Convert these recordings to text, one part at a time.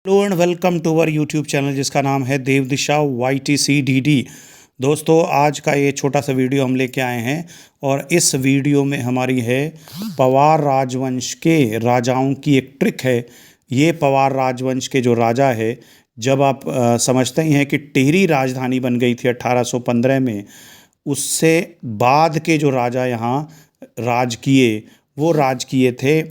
Hello and welcome to our YouTube channel जिसका नाम है देव दिशा YTCDD। दोस्तों, आज का ये छोटा सा वीडियो हम लेके आए हैं और इस वीडियो में हमारी है पवार राजवंश के राजाओं की एक ट्रिक है। ये पवार राजवंश के जो राजा है, जब आप समझते ही हैं कि टिहरी राजधानी बन गई थी 1815 में, उससे बाद के जो राजा यहाँ राज किए वो राज किए थे।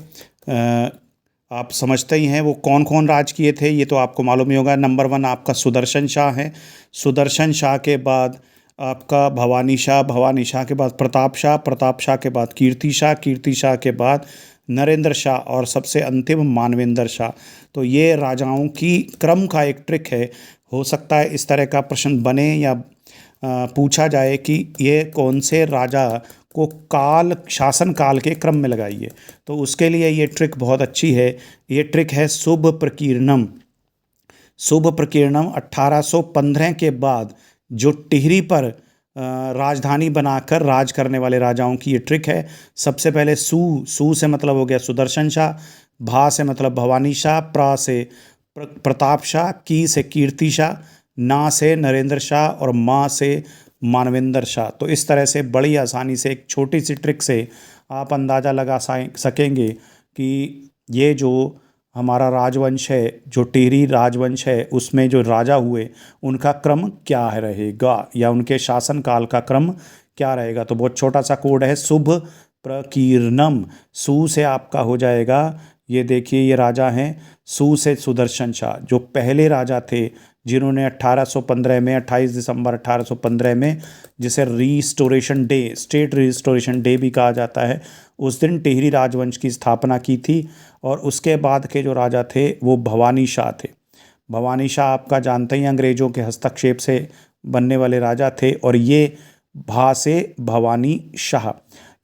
आप समझते ही हैं वो कौन कौन राज किए थे, ये तो आपको मालूम ही होगा। नंबर 1 आपका सुदर्शन शाह है। सुदर्शन शाह के बाद आपका भवानी शाह, भवानी शाह के बाद प्रताप शाह, प्रताप शाह के बाद कीर्ति शाह, कीर्ति शाह के बाद नरेंद्र शाह और सबसे अंतिम मानवेंद्र शाह। तो ये राजाओं की क्रम का एक ट्रिक है। हो सकता है इस तरह का प्रश्न बने या पूछा जाए कि ये कौन से राजा को शासन काल के क्रम में लगाइए, तो उसके लिए ये ट्रिक बहुत अच्छी है। ये ट्रिक है शुभ प्रकीर्णम। शुभ प्रकीर्णम 1815 के बाद जो टिहरी पर राजधानी बनाकर राज करने वाले राजाओं की ये ट्रिक है। सबसे पहले सू से मतलब हो गया सुदर्शन शाह, भा से मतलब भवानी शाह, प्रा से प्रताप शाह, की से कीर्ति शाह, ना से नरेंद्र शाह और माँ से मानवेंद्र शाह। तो इस तरह से बड़ी आसानी से एक छोटी सी ट्रिक से आप अंदाज़ा लगा सकेंगे कि ये जो हमारा राजवंश है, जो टिहरी राजवंश है, उसमें जो राजा हुए उनका क्रम क्या रहेगा या उनके शासन काल का क्रम क्या रहेगा। तो बहुत छोटा सा कोड है शुभ प्रकीर्णम। सू से आपका हो जाएगा, ये देखिए ये राजा हैं, सू से सुदर्शन शाह जो पहले राजा थे जिन्होंने 1815 में 28 दिसंबर 1815 में, जिसे restoration day, state restoration day भी कहा जाता है, उस दिन टिहरी राजवंश की स्थापना की थी। और उसके बाद के जो राजा थे वो भवानी शाह थे। भवानी शाह आपका जानते ही अंग्रेज़ों के हस्तक्षेप से बनने वाले राजा थे और ये भा से भवानी शाह।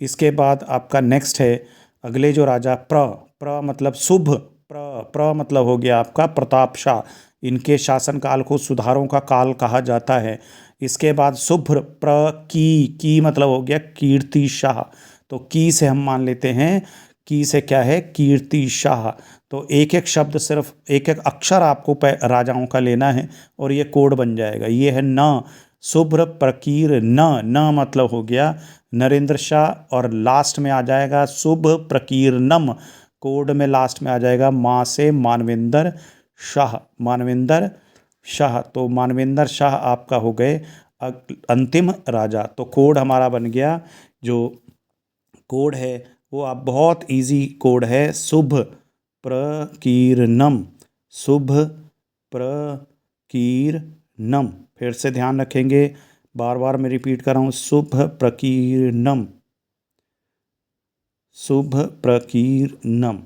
इसके बाद आपका नेक्स्ट है अगले जो राजा प्र मतलब शुभ, प्र मतलब हो गया आपका प्रताप शाह। इनके शासनकाल को सुधारों का काल कहा जाता है। इसके बाद शुभ्र की मतलब हो गया कीर्ति शाह। तो की से हम मान लेते हैं, की से क्या है, कीर्ति शाह। तो एक एक शब्द, सिर्फ एक एक अक्षर आपको राजाओं का लेना है और ये कोड बन जाएगा। ये है न, शुभ्र प्रकीर न मतलब हो गया नरेंद्र शाह और लास्ट में आ जाएगा शुभ प्रकीर्णम। कोड में लास्ट में आ जाएगा माँ से मानवेंद्र शाह, मानवेंद्र शाह। तो मानवेंद्र शाह आपका हो गए अंतिम राजा। तो कोड हमारा बन गया, जो कोड है वो आप बहुत इजी कोड है, शुभ प्रकीर्णम, शुभ प्रकीर्णम। फिर से ध्यान रखेंगे, बार बार मैं रिपीट कर रहा हूँ, शुभ प्रकीर्णम, शुभ प्रकीर्णम।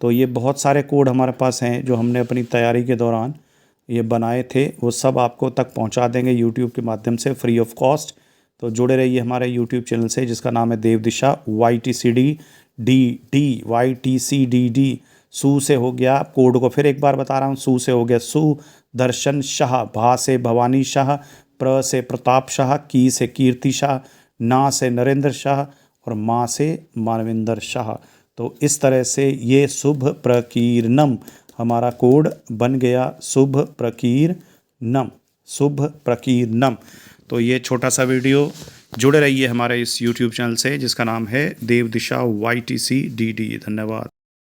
तो ये बहुत सारे कोड हमारे पास हैं जो हमने अपनी तैयारी के दौरान ये बनाए थे, वो सब आपको तक पहुंचा देंगे यूट्यूब के माध्यम से फ्री ऑफ कॉस्ट। तो जुड़े रहिए हमारे यूट्यूब चैनल से जिसका नाम है देव दिशा YTCDD। सू से हो गया, कोड को फिर एक बार बता रहा हूँ, सू से हो गया सुदर्शन शाह, भा से भवानी शाह, प्र से प्रताप शाह, की से कीर्ति शाह, ना से नरेंद्र शाह और माँ से मानवेंद्र शाह। तो इस तरह से ये शुभ प्रकीर्णम हमारा कोड बन गया, शुभ प्रकीर्णम, शुभ प्रकीर्णम। तो ये छोटा सा वीडियो, जुड़े रहिए हमारे इस YouTube चैनल से जिसका नाम है देव दिशा YTCDD। धन्यवाद।